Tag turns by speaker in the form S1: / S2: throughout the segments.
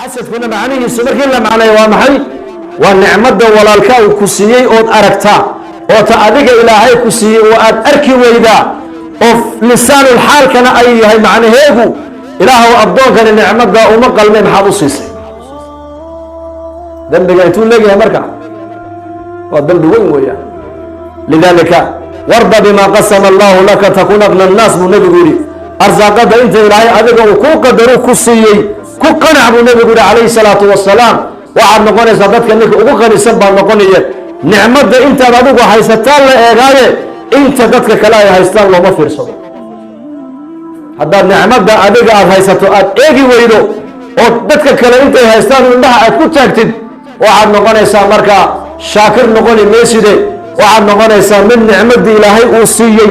S1: xasadkuna macnihiisu markii la macnay waa maxay waa nicmada walaalka uu ku siiyey ood aragtaa oo ta adiga ilaahay ku siiyey oo aad arki weydaa oo lisaanul xaalkana ay yahay macnaheedu ilaahu addoonkani nicmada uma qalmay maxaad u siisay dambiga intuu leeyahay marka waa dambi weyn weeyaan lidaalika warda bimaa qasama allahu laka takun aqna annaas buu nebigu yidhi arsaaqada inta ilaahay adiga uu kuu qadaru ku siiyey ku qanac buu nebigu yidhi calayhi salaatu wasalaam waxaad noqonaysaa dadka ninka ugu qanisan baad noqonaya nicmada intaad adigu haysataan la eegaaye inta dadka kale ay haystaan looma fiirsado haddaad nicmada adiga aad haysato aad eegi weydo oo dadka kale intay haystaan indhaha aad ku taagtid waxaad noqonaysaa markaa shaakir noqoni meeside waxaad noqonaysaa mid nicmadii ilaahay uu siiyey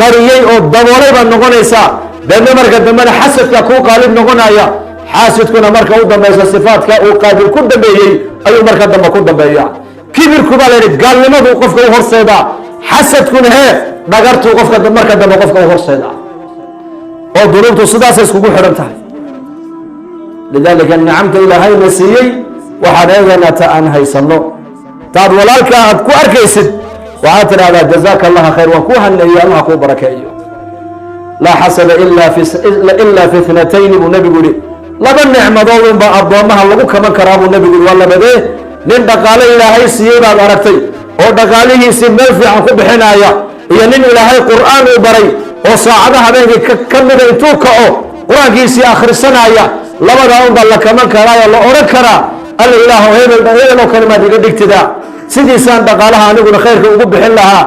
S1: qariyey oo daboolay baad noqonaysaa deedna marka dambena xasadka kuu qaalib noqonaya xaasidkuna marka u dambaysa sifaadka uu qaabil ku dambeeyey ayuu marka dambe ku dambeeya kibirku baa layidhi gaalnimaduu qofka u horseedaa xasadkuna hee dhagartuu qofka marka dambe qofka u horseedaa oo dunuubtu sidaasay iskugu xidhan tahay lidaalika nicamta ilaahayna siiyey waxaan eegaynaa ta aan haysano taad walaalkaa aad ku arkaysid waxaad tidhahdaa jazaaka allaha khayr waan kuu haneeyey allaha kuu barakeeyo laa xasada ilaa fi ithnatayni buu nebigu yihi laba nicmadood unbaa addoommaha lagu kaman karaa buu nebigu yihi waa labadee nin dhaqaale ilaahay siiyey baad aragtay oo dhaqaalihiisii meel fiican ku bixinaya iyo nin ilaahay qur'aan uu baray oo saacada habeenkii ka mida intuu kaco qur-aankiisii akhrisanaya labadaa unbaa la kaman karaayo la odhan karaa alla ilaahu hebel oo kale maad iga dhigtidaa sidiisaan dhaqaalaha aniguna khayrka ugu bixin lahaa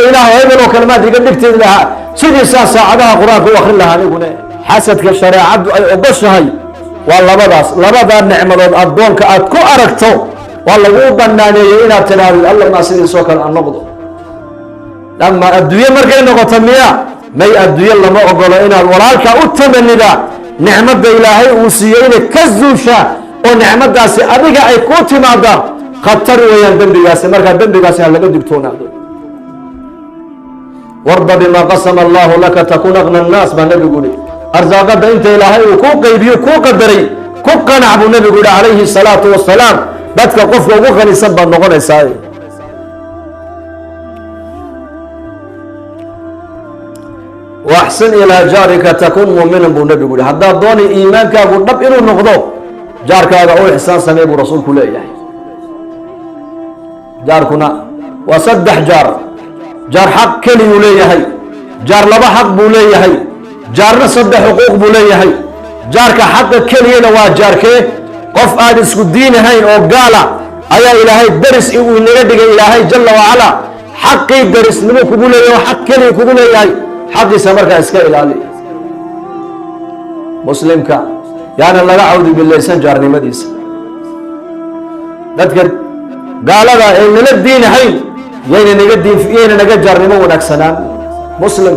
S1: ilaahu hebel oo kale maad iga dhigtid lahaa sidiisaan saacadaha qur-aanka u akrin lahaa aniguna xasadka shareecaddu ay ogoshahay waa labadaas labadaa nicmadood addoonka aad ku aragto waa laguu banaaneeyey inaad tidhaahdo alla maa sidiisoo kale aan noqdo ama adduunye markay noqoto miya may adduunye lama ogolo inaad walaalkaa u tamanida nicmada ilaahay uu siiyey inay ka zuusha oo nicmadaasi adiga ay kuu timaada khatar weeyaan dembigaasi markaa dembigaasi ha laga digtoonaado warda bimaa qasama allahu laka takun aqna annaas baa nebigu yihi arsaaqada inta ilaahay uu kuu qaybiyo kuu qadaray ku qanac buu nebigu yihi calayhi salaatu wasalaam dadka qofka ugu qanisan baad noqonaysaa waxsin ilaa jaarika takun muuminan buu nebigu yihi haddaad dooni iimaankaagu dhab inuu noqdo jaarkaaga u ixsaan samey buu rasuulku leeyahay jaarkuna waa saddex jaar jaar xaq keliyuu leeyahay jaar laba xaq buu leeyahay jaarna saddex xuquuq buu leeyahay jaarka xaqa keliyana waa jaarkee qof aad isku diinahayn oo gaala ayaa ilaahay daris uu inaga dhigay ilaahay jalla wacala xaqii darisnimo kugu leeyahay oo xaq keliya kugu leeyahay xaqiisa markaa iska ilaali muslimka yaana laga cawdi bilaysan jaarnimadiisa dadka gaalada ee nala diinahayn yayna naga jaarnimo wanaagsanaan muslim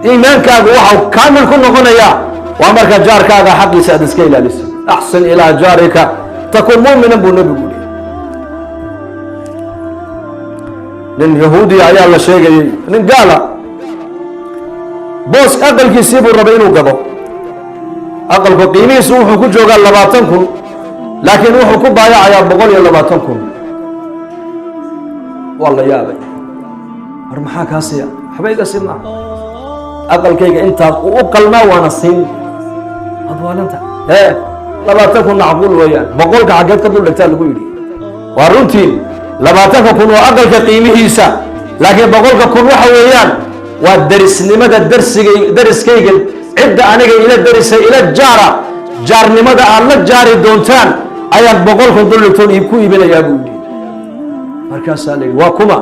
S1: iimaankaagu waxau kaamil ku noqonayaa waa marka jaarkaaga xaqiisa aad iska ilaaliso axsin ilaa jaarika takun muuminan buu nebigu yihi nin yahuudiya ayaa la sheegayey nin gaala boos aqalkiisii buu rabay inuu gado aqalku qiimihiisu wuxuu ku joogaa 20,000 laakiin wuxuu ku baayacayaa 120,000 waa la yaabay war maxaa kaasiya waxba iga siin maaha aqalkayga intaas u qalmaa waana siin adwaalanta 20,000 macquul weeyaan 100ka xaggeed ka dul dhigtaa lagu yidhi waa runtiin 20,000 waa aqalka qiimihiisa laakiin 100,000 waxa weeyaan waa darisnimada dariskayga cidda aniga ila darisay ila jaara jaarnimada aad la jaari doontaan ayaan 100,000 dul dhigtoon ku iibinayaa buu yidhi markaasaa la yidhi waa kuma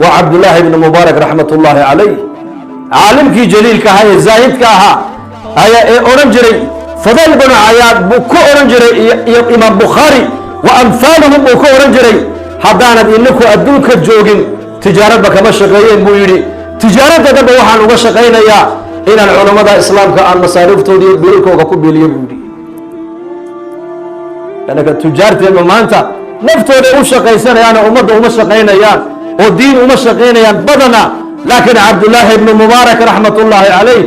S1: waa cabdullaahi ibnu mubaarak raxmatullaahi calayh caalimkii jaliilka ahaa ee zaahidka ahaa ayaa ee odhan jiray fadayl binu cayaad buu ku odhan jiray iyo imaam bukhaari wa amhaaluhum buu ku odhan jiray haddaanad inaku adduunka joogin tijaaradba kama shaqeeyeen buu yidhi tijaaradda dhanba waxaan uga shaqaynayaa inaan culammada islaamka aan masaariiftooda iyo biilkooga ku biiliyo buu yidhi anaka tujaarteedba maanta naftooda u shaqaysanayaan ummadda uma shaqaynayaan oo diin uma shaqaynayaan badana laakiin cabdullaahi ibnu mubaarak raxmatullaahi calayh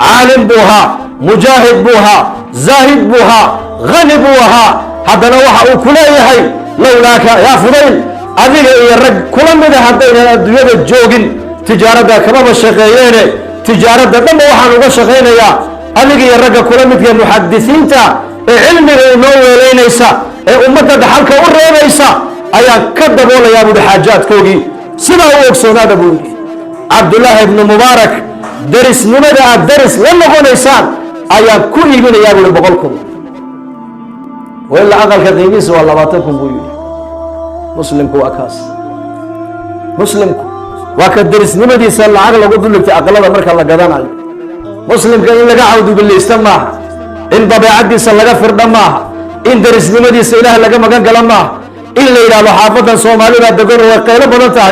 S1: caalim buu ahaa mujaahid buu ahaa zaahid buu ahaa غني بوها هذا نوحا وكليهي لولاك يا فضيل أذيك يرق كل من هذين الدنيا الجوجين تجارة كما بشقيين تجارة دم وحن وبشقيين يا أذيك يرق كل من المحدثين تا علم النووي لينيسا أمة دحالك ورينيسا أيا كذب ولا يا أبو حاجات كوجي سنا وكسونا دبوي عبد الله بن مبارك درس نمدا درس لما هو نيسان أيا كل من يا أبو بقولكم وإلا أقل كذيبيس والله باتكم بوي مسلمكو أكاس مسلمكو وكدرس نمدي سال عقل قد لك أقل هذا مركز الله قدام عليه مسلم كان لك عود باللي استمع إن طبيعتي سال لك فرد معها إن درس نمدي سإله لك مكان كلام معها إلا إذا محافظة صومالي لا تكون وقيلة بدنتها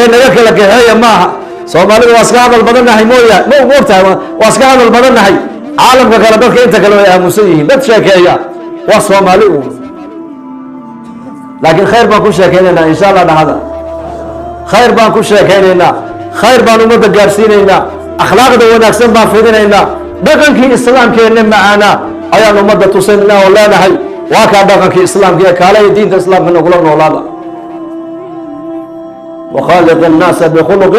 S1: إن لك هي معها صومالي واسكاب البدن هي مويا مو وقتها واسكاب البدن هي عالم كلامك أنت كلام يا مسيحي لا تشاكيا وصومالي لكن خير بانكو شاكينينا إن شاء الله هذا خير بانكو شاكينينا خير بانو مدى قارسينينا أخلاق دو ونكسن بانفيدينينا دقن كي إسلام كي إنم معانا أيانو مدى تصيننا ولا نحي واكا دقن كي إسلام كي كالي دين إسلام من قلوبنا ولادا وخالق الناس بخلق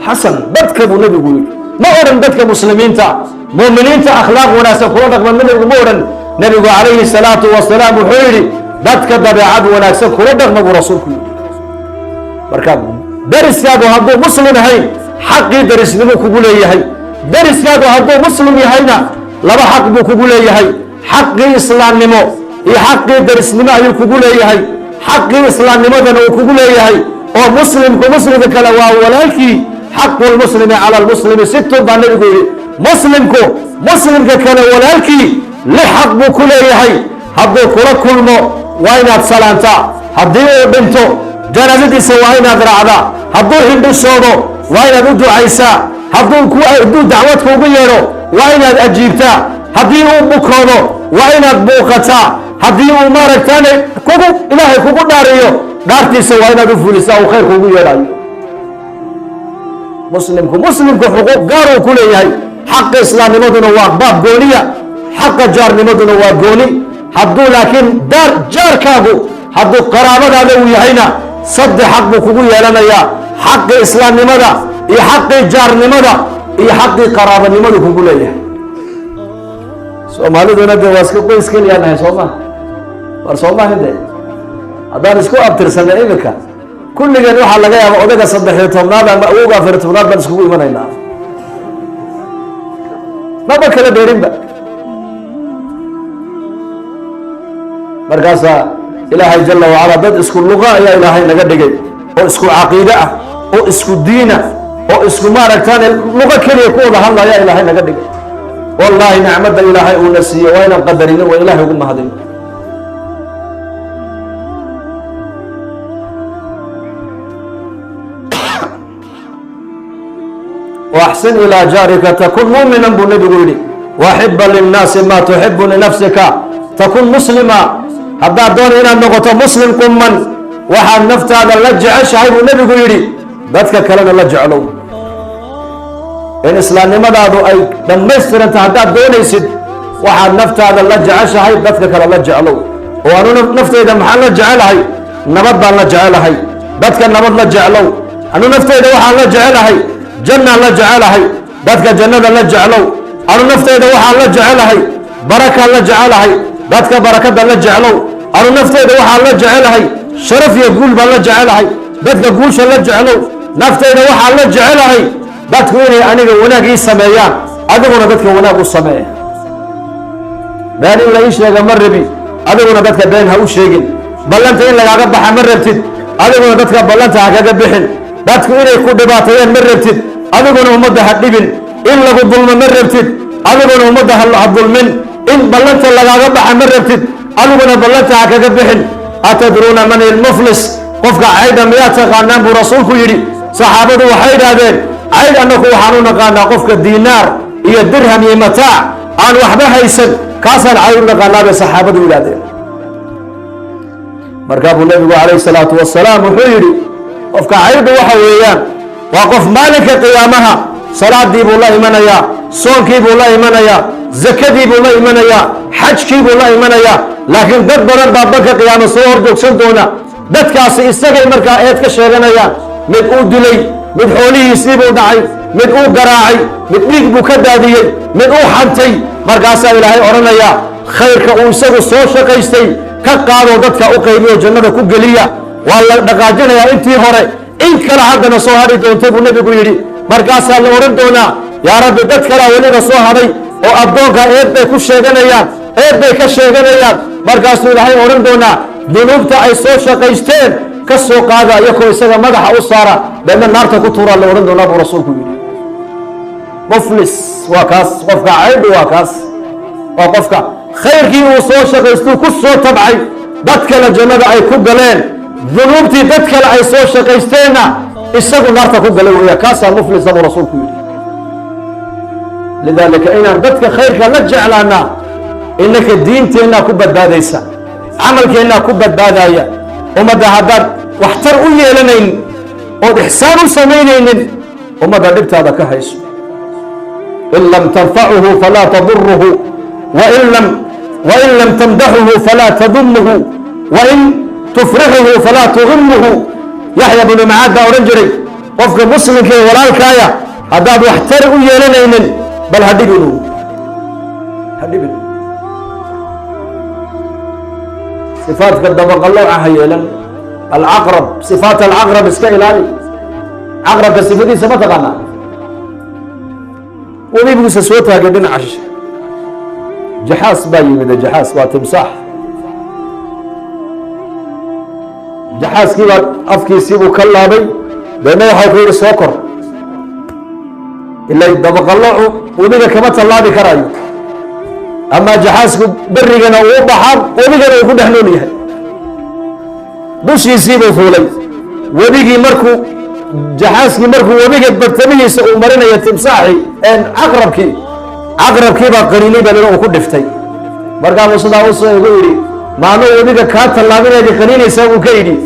S1: حسن بدك أبو نبي قول ما أورن بدك مسلمين تا مؤمنين تا أخلاق وناس قلوبك من نبي مورن نبي عليه الصلاة والسلام حيري dadka dabeecad wanaagsan kula dhaqmo rasuulku markaa dariskaagu hadduu muslim yahay xaqii darisnimo kugu leeyahay dariskaagu hadduu muslim yahayna laba xaq buu kugu leeyahay xaqii islaamnimo iyo xaqii darisnimo ayuu kugu leeyahay xaqii islaamnimadana uu kugu leeyahay oo muslimka kale waa walaalkii xaqu lmuslimi cala lmuslimi sittun baa nabigu yidhi muslimka kale walaalkii lix xaq buu ku leeyahay hadduu kula kulmo waa inaad salaantaa haddii uu dhinto janaasadiisa waa inaad raacdaa hadduu hindhisoodo waa inaad u ducaysaa hadduu dacwad kuugu yeedho waa inaad ajiibtaa haddii uu bukoodo waa inaad buuqataa haddii uu maaragtaane ilaahay kugu dhaariyo dhaartiisa waa inaad u fulisaa uu khayr kuugu yeedhayo muslimku xuquuq gaar uu ku leeyahay xaqa islaamnimaduna waa baab gooniya xaqa jaarnimaduna waa gooni hadduu laakiin jaarkaagu hadduu qaraabadaada uu yahayna saddex xaq buu kugu yeelanayaa xaqii islaamnimada iyo xaqii jaarnimada iyo xaqii qaraabanimadu kugu leeyahay soomaaliduna dee waa iska qoys keliyaa nahay sooma war soomaali de haddaan isku abtirsanay iminka kulligeen waxaa laga yaaba odayga 13 ama awowga 14 baan iskugu imanaynaa maba kala dheerinba markaasaa ilaahay jalla wacala dad isku luqa ayaa ilaahay naga dhigay oo isku caqiide ah oo isku diina oo isku maaragtaan luqa keliya ku wada hadlaya ilaahay naga dhigay wallaahi nicmadda ilaahay uuna siiyo waa inaan qadarino waa ilaahay ugu mahadino وأحسن إلى جارك تكون مؤمنا بالنبي يقول وحب للناس ما تحب لنفسك تكون مسلما هذا دون إن النقطة مسلم كمن وحن نفت هذا اللجع شعيب النبي يقول ذاتك كلام اللجع له إن إسلام لماذا أي لما يستر أنت هذا دون يسد وحن نفت هذا اللجع شعيب ذاتك كلام اللجع له وأنا نفت إذا محل لجع له نبض اللجع له ذاتك النبض لجع له أنا نفت إذا وحن لجع له جنة الله جعلها ذاتك جنة الله جعله أنا نفت إذا وحى الله جعلها بركة الله جعلها ذاتك بركة الله جعله أنا نفت إذا وحى الله جعلها شرف يقول بالله جعلها ذاتك قوش الله جعله نفت إذا وحى الله جعلها ذاتك ويني أنا وناك السمايان أدونا ذاتك وناك السماء باني ولا إيش لك مربي أدونا ذاتك بينها وشيقين بلنت إن لك أقبح مربتد أدونا ذاتك بلنت أقبحن dadku inay ku dhibaateeyaan ma rabtid adiguna ummadda ha dhibin in lagu dulmo ma rabtid adiguna ummadda ha dulmin in ballanta lagaaga baxa ma rabtid adiguna ballanta ha kaga bixin atadruuna man ilmuflis qofka cayda miyaa taqaanaan buu rasuulku yidhi saxaabadu waxay idhaahdeen cayd annaku waxaan u naqaanaa qofka diinaar iyo dirham iyo mataac aan waxba haysan kaasaan cayd u naqaanaa bay saxaabadu yidhahdeen markaa buu nabigu calayhi salaatu wasalaam wuxuu yidhi qofka caydu waxa weeyaan waa qof maalinka qiyaamaha salaadii buu la imanayaa soonkii buu la imanayaa zakadii buu la imanayaa, xajkii buu la imanayaa, laakiin dad badan baa banka qiyaamo soo horjoogsan doona. dadkaasi isagay markaa eed ka sheeganayaan. mid uu dilay, mid xoolihiisii buu dhacay, mid uu garaacay, mid dhiig buu ka daadiyey, mid uu xantay. markaasaa ilaahay odhanayaa khayrka uu isagu soo shaqaystay ka qaadoo dadka u qaybiyo jannada ku geliya. waa la dhaqaajinayaa intii hore, in kale haddana soo hadhi doontay buu nebigu yidhi. markaasaa la odhan doonaa yaa rabbi dad kalea weliba soo hadhay oo addoonka eed bay ku sheeganayaan, eed bay ka sheeganayaan. markaasuu ilaahay odhan doonaa dunuubta ay soo shaqaysteen ka soo qaada iyakoo isaga madaxa u saara, beedna naarta ku tuuraa la odhan doonaa buu rasuulku yidhi. muflis waa kaas, qofka caydhi waa kaas, waa qofka khayrkii uu soo shaqaystuu ku soo tabcay, dad kale jannada ay ku galeen, dunuubtii dad kale ay soo shaqaysteenna isagu naarta ku galay weeya. kaasaa muflisa buu rasuulku yidhi. lidaalika inaan dadka khayrka la jeclaanaa, innaka diinteennaa ku badbaadaysa, camalkeennaa ku badbaadaya. ummadda haddaad waxtar u yeelanayn ood ixsaan u samaynaynin, ummadda dhibtaada ka hayso. in lam tanfacuhu falaa taduruhu wain lam tamdaxuhu falaa tadumuhu wain tufrixuhu falaa tugimuhu. yaxya bnu macaad baa odhan jiray qofka muslimka ee walaalkaaya haddaad waxtar u yeelanaynin bal ha dhibinu. sifaadka dabaqallooca ha yeelan. alcaqrab, sifaat alcaqrab iska ilaali. caqrabka sifadiisa ma taqaanaa? webigiisa soo taagay dhinaca shishe, jaxaas baa yimid. jaxaas waa timsaax. jaxaaskii baa afkiisii buu ka laabay, deedna waxau ku yidhi soo kor. ilay dabaqalloocu webiga kama tallaabi karaayo, ama jaxaasku berigana uu baxaa, webigana uu ku dhex nool yahay. dushiisii buu fuulay. webigii markuu jaxaaskii markuu webiga bartamihiisa uu marinaya timsaaxii caqrabkii baa qaniinay baa uu ku dhiftay. markaasuu sidaa usoo igu yidhi maanuu webiga kaa tallaabinayda qaniinaysaa buu ka yidhi.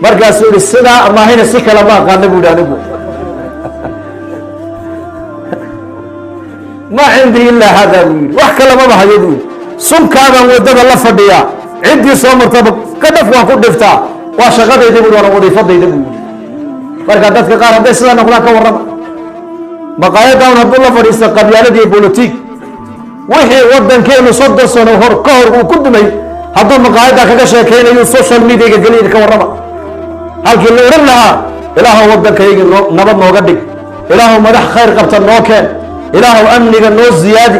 S1: markaasuu yidhi sidaa amaahayna si kale ma aqaana buu yidhi anigu. ma cindii ilaa haadaa buu yidhi, wax kale maba hayo buu yidhi. sunkaabaan waddada la fadhiyaa, ciddii soo martaba ka dhaf waan ku dhiftaa, waa shaqadayda buu waana wadiifadayda buu yidhi. marka dadka qaar hadday sidaa noqdaan ka warrama. maqaayadaan hadduu la fadhiista qabyaaladii bolotig, wixii waddankeenu 30 sano ka hor uu ku dumay, hadduu maqaayaddaa kaga sheekaynayo social mediaga geliya ka warrama. halkii la odhan lahaa ilaahow waddankayga nabad nooga dhig, ilaahow madax khayr qabta noo keen, ilaahow amniga noo ziyaadi,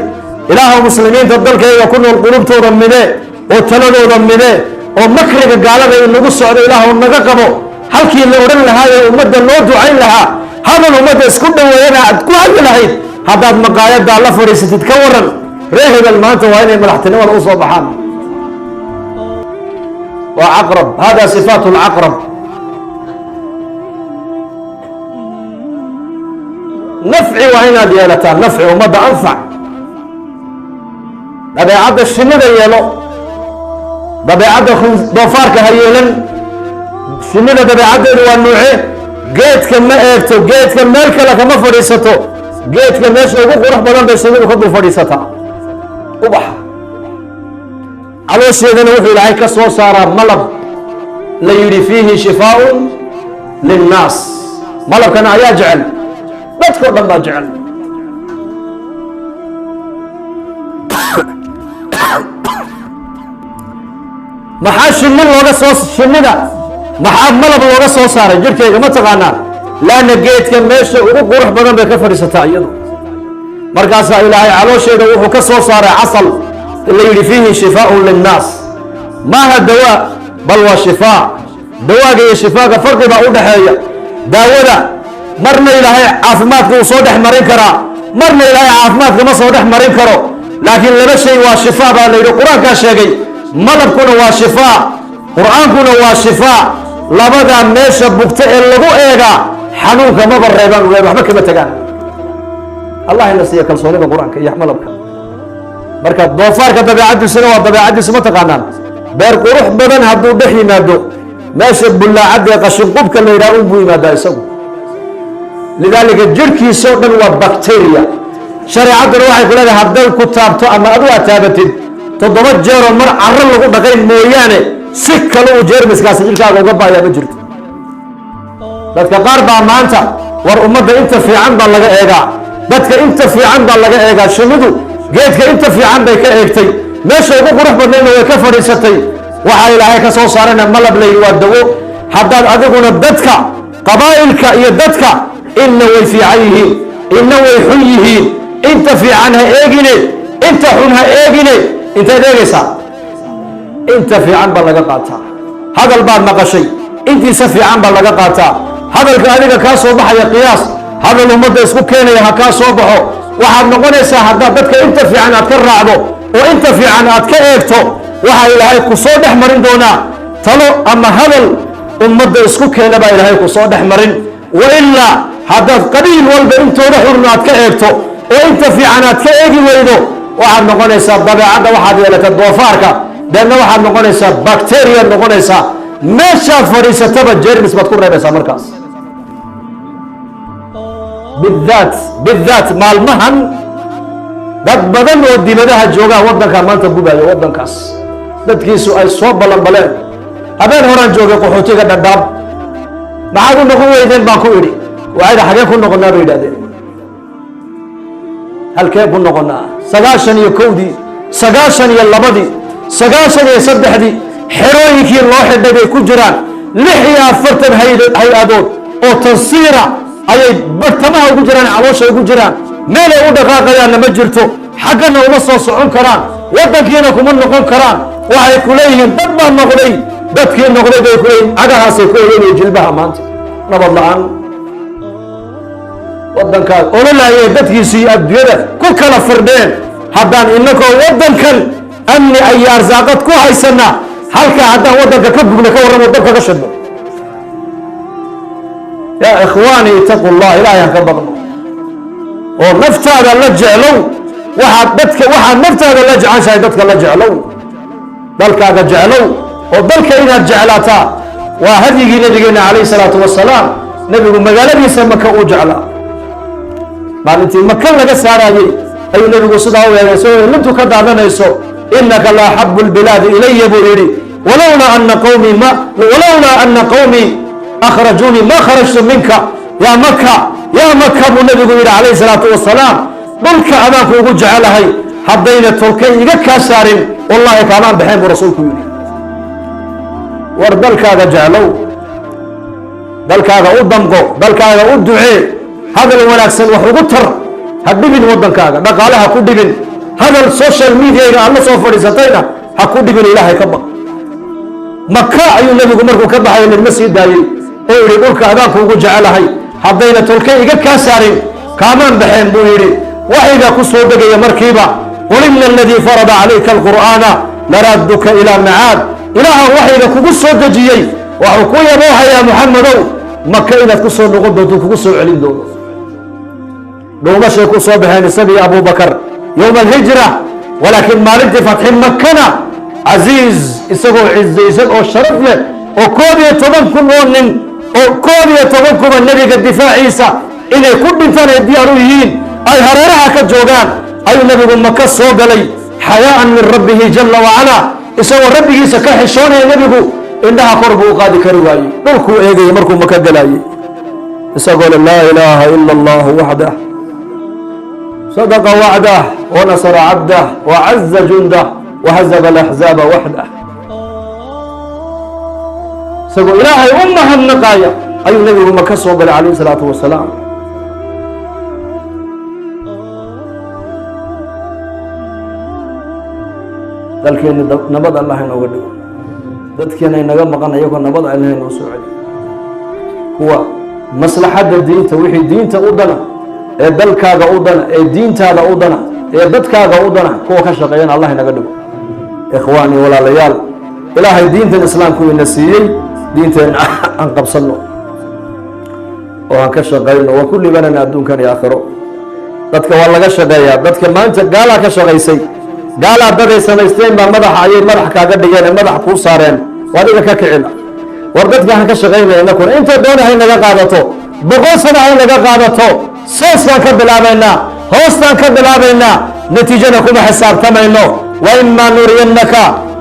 S1: ilaahow muslimiinta dalkayga ku nool qulubtooda midee oo taladooda midee oo makriga gaalada inagu socdo ilaahow naga qabo. halkii la odhan lahaa ee ummadda loo ducayn lahaa, hadal ummadda isku dhaweeyana aad ku hadli lahayd, haddaad maqaayaddaa la fadhiisatid ka waran. ree hebel maanta waa inay madaxtinimada u soo baxaan. waa caqrab, hada sifaat lcaqrab. nafci waa inaad yeelataan, nafci ummadda anfac. dabeecadda shinnida yeelo, dabeecadda doofaarka ha yeelan. shinnida dabeecaddeedu waa nuuce? geedka ma eegto, geedka meel kale kama fadhiisato, geedka meesha ugu qurux badan bay shinnidu ka dul fadhiisataa, ubaxa. caloosheedana wuxuu ilaahay ka soo saaraa malab la yidhi fiihi shifaaun linnaas. malabkana ayaa jecel, dadkao dhan baa jecel. maxaa shinnida maxaa malab looga soo saaray jirkeyga ma taqaanaa? laanna geedka meesha ugu qurux badan bay ka fadhiisataa iyadu. markaasaa ilaahay caloosheeda wuxuu ka soo saaray casal la yidhi fiihi shifaaun linnaas. maaha dawaa, bal waa shifaa. dawaaga iyo shifaaga farqi baa u dhaxeeya. daawada marna ilaahay caafimaadka uu soo dhex marin karaa, marna ilaahay caafimaadka ma soo dhex marin karo. laakiin laba shay waa shifaa baa la yidhi, qur-aankaa sheegay. malabkuna waa shifaa, qur-aankuna waa shifaa. labadaa meesha bugta ee lagu eegaa xanuunka maba reebaan, waxba kama tegaan. allah ina siiya kalsoonida qur-aanka iyo malabka. marka doofaarka dabeecaddiisuna waa dabeecaddiisu ma taqaanaan? beer qurux badan hadduu dhex yimaado, meesha bullaacadda ee qashinqubka la yidhaha unbuu yimaadaa isagu. lidaalika jirhkiisoo dhan waa bacteria. shareecaduna waxay ku leedahay hadday ku taabto ama adu aad taabatid 7 jeeroo mar carro lagu dhaqayn mooyaane si kale uu jeermiskaasi jirkaaga uga baayaa ma jirto dadka qaar baa maanta war ummadda inta fiican baa laga eegaa dadka inta fiican baa laga eegaa shinnidu geedka inta fiican bay ka eegtay meesha ugu qurux badnayna way ka fadhiisatay waxaa ilaahay ka soo saarana malablay waa dawo haddaad adiguna dadka qabaa'ilka iyo dadka inna way fiican yihiin inna way xun yihiin inta fiican ha eegine inta xun ha eegine intaad eegaysaa inta fiican baa laga qaataa hadal baad maqashay intiisa fiican baa laga qaataa hadalka adiga kaa soo baxaya qiyaas hadal ummadda isku keenaya ha kaa soo baxo waxaad noqonaysaa haddaad dadka inta fiican aad ka raacdo oo inta fiican aad ka eegto waxaa ilaahay ku soo dhex marin doonaa talo ama hadal ummadda isku keena baa ilaahay ku soo dhex marin wa ilaa haddaad qabiil walba intooda xurun aad ka eegto oo inta fiican aad ka eegi weydo waxaad noqonaysaa dabeecadda waxaad yeelatay doofaarka deedna waxaad noqonaysaa bacteriyaad noqonaysaa meeshaad fadhiisataba jeermis baad ku reebaysaa markaas بالذات maalmahan dad badan oo dibadaha joogaan waddankaa maanta gubayo waddankaas dadkiisu ay soo ballanbaleen habeen horaan joogay qaxootiga dhadhaab maxaad u noqon weydeen baan ku idhi waxayda xagee ku noqonnaa bay yidhahdeen halkee ku noqonnaa 91dii 92dii 93dii xerooyinkii loo xidhay bay ku jiraan 46 hay-adood oo tansiira ayay bartamaha ugu jiraan caloosha ugu jiraan meelay u dhaqaaqayaanna ma jirto xaggana uma soo socon karaan waddankiina kuma noqon karaan waxay ku leeyihiin dad baa noqday dadkii noqday bay ku leeyihiin cagahaasay ku ogeynaya jilbaha maanta nabad la-aan waddankaas ololaayay dadkiisii adduunyada ku kala firdheen haddaan innagoo waddankan amni iyo arsaaqad ku haysana halkaa haddaan waddanka ka bugno ka warramo dabka ka shidno yaa ikhwaani itaqu llah ilaahay ha ka baqno oo naftaada la jeclow waxaad naftaada la jeceshahay dadka la jeclow dalkaaga jeclow oo dalka inaad jeclaataa waa hadyigii nabigeena calayhi salaatu wasalaam nebigu magaaladiisa maka uu jeclaa maalintii maka laga saarayey ayuu nebigu sidaa u eegay isagoo lintu ka daadanayso inaka la axabu lbilaadi ilaya buu yidhi walowlaa ana qawmii akhrajuunii ma kharajtu minka yaa maka buu nebigu yidhi calayhi salaatu wasalaam dhulka adaanku ugu jecelahay haddayna tolkay iga kaa saarin wallahi kaamaan baxeen buu rasuulku yidhi war dalkaaga jeclow dalkaaga u damqo dalkaaga u ducee hadal wanaagsan wax ugu tar ha dhibin waddankaaga dhaqaale ha ku dhibin hadal social mediaga aad la soo fadhiisatayna ha ku dhibin ilaahay ka baq maka ayuu nebigu markuu ka baxay nidma sii daayey oo yidhi dhulka adaanku ugu jecelahay haddayna tolkay iga kaa saarin kaamaan baxeen buu yidhi waxaygaa ku soo degaya markiiba qul ina aladii farada calayka alqur'aana laraadduka ilaa macaad ilaaha waxayga kugu soo dejiyey waxuu ku yaboohayaa muxamedow maka inaad ku soo noqon doonto kugu soo celin doono dhuumashay ku soo baxeen isagii abubakar yowma alhijra walaakiin maalintii fatxi makana casiiz isagoo cizaysan oo sharaf leh oo 11 kun oo nin oo 11 kuba nebiga difaaciisa inay ku dhintaan ay diyaar u yihiin ay hareeraha ka joogaan ayuu nebigu maka soo galay xayaa'an min rabbihi jalla wacala isagoo rabbigiisa ka xishoonaya nebigu indhaha kor buu u qaadi kari waayey dhulkuu eegayay markuu maka galaayey isagoo le laa ilaaha ila allahu waxdah sadaqa wacdah wanasara cabdah wacaza jundah wahazaba alaxzaaba waxdah isagoo ilaahay u mahadnaqaaya ayuu nebigu maka soo galay calayhi salaatu wasalaam dalkeeni nabad allah inooga dhigo dadkeena inaga maqan iyagoo nabad allah inoo soo celiyo kuwa maslaxadda diinta wixii diinta u dana ee dalkaaga u dana ee diintaada u dana ee dadkaaga u dana kuwa ka shaqeeyana allah inaga dhigo ikhwaani walaalayaal ilaahay diintan islaamku ina siiyey diinteena aan qabsanno oo aan ka shaqayno waa kulli banana adduunkan iyo aakhiro dadka waa laga shaqeeyaa dadka maanta gaalaa ka shaqaysay gaalaa daday samaysteen baa madaxa ayay madax kaaga dhigeen ee madax kuu saareen waa dhiga ka kicina war dadka aan ka shaqaynayna kuna inta doona hay naga qaadato 100 sano hay naga qaadato saas baan ka bilaabaynaa hoostaan ka bilaabaynaa natiijana kuma xisaabtamayno وإما نرينك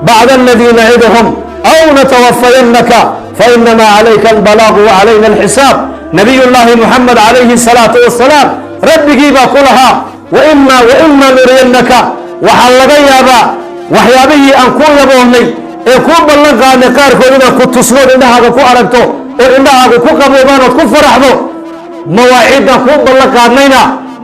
S1: بعد الذي نعدهم أو نتوفينك فإنما عليك البلاغ وعلينا الحساب نبي الله محمد عليه الصلاة والسلام ربك كلها وإما نرينك وحلق يابا وحيابه أن كون يبوهني يكون بلنك أن يقارك إذا كنت تصنود إنها كو أرقتو وإنها كو قبوبان وكو فرحبو مواعيدنا كون بلنك أنينا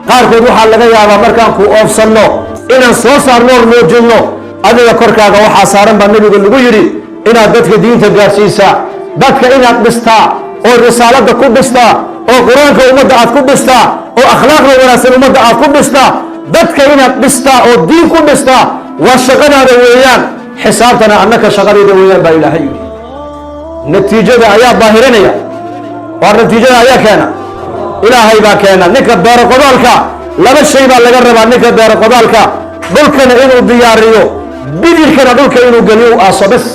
S1: قارك وحلق يابا مركان كو أفصلنو inaan soo saarno or muujinno adiga korkaaga waxaa saaran baa nabiga lagu yidhi inaad dadka diinta gaarsiisaa dadka inaad dhistaa oo risaalada ku dhistaa oo qur-aanka ummadda aad ku dhistaa oo akhlaaqda wanaagsan ummadda aad ku dhistaa dadka inaad dhistaa oo diin ku dhistaa waa shaqadaada weeyaan xisaabtana annaka shaqadeeda weeyaan baa ilaahay yidhi natiijada ayaa baahirinaya waa natiijada ayaa keena ilaahay baa keena ninka beero qodaalka laba shay baa laga rabaa ninka beero qodaalka dhulkana inuu diyaariyo bidirkana dhulka inuu geliyo u aaso bas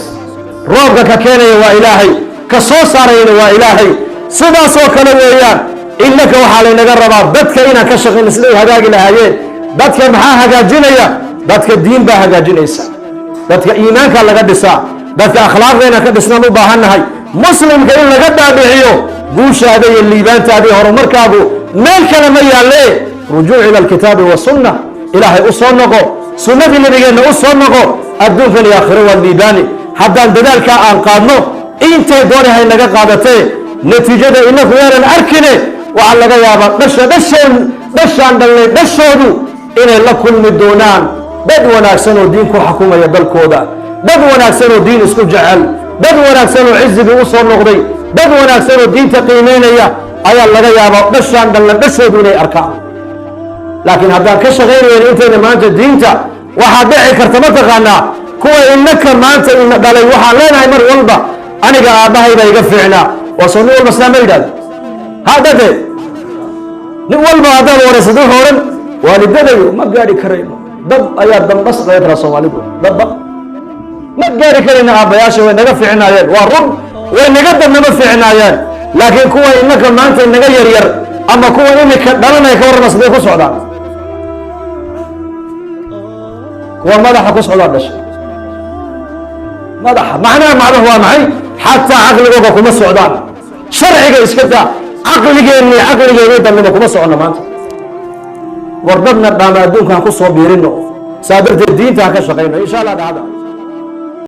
S1: roobka ka keenaya waa ilaahay ka soo saarayana waa ilaahay sidaasoo kale weeyaan innaka waxaa laynaga rabaa dadka inaan ka shaqayno siday hagaagi lahaayeen dadka maxaa hagaajinaya dadka diin baa hagaajinaysa dadka iimaanka laga dhisaa dadka akhlaaqda inaan ka dhisnaan u baahannahay muslimka in laga dhaadhiciyo guushaada iyo liibaantaada iyo horumarkaagu meel kale ma yaalle رجوع إلى الكتاب والسنة إلهي أصنقه سنة نبينا أصنقه الدنيا الآخرة والميدان حتى ذلك أن قادنه إنت دورها إنك قادته نتيجة إنك ويانا الأركنة وعلى غيابا دشان دشودو إلى لكل مدونان بدونا أكسنوا دينكم حكومة يبالكودا بدونا أكسنوا دين اسكو جعل بدونا أكسنوا عز بأصر نغضي بدونا أكسنوا دين تقيمين أيا الله غيابا دشودو إلى أركان لكن هذا كشغير وين أنت ما أنت دينته واحد بيعك ارتبطنا كوا إنك ما أنت إن قال واحد لا نعمر والبا أنا قاعد هاي يقفعنا وصنوع المسلم يدل هذا ده والبا هذا ورثته هورن والدته ما قاري كريم ضب أيات دم بس غير رسول الله ضب ما قاري كريم أبا يا شو نقفعنا يد والرب وين نقدم نقفعنا يد لكن كوا إنك ما أنت نغير ير أما كوا إنك دلنا يكور مصدق سعدان ومدح قصة الله بس مدح معناه هو معي حتى عقلك وكم السعدان شرعك إسكتا عقلك إني يدا منكم السعدان ما أنت وردنا بما دون كان قصة بيرنه سابرت الدين تاكش قيمة إن شاء الله هذا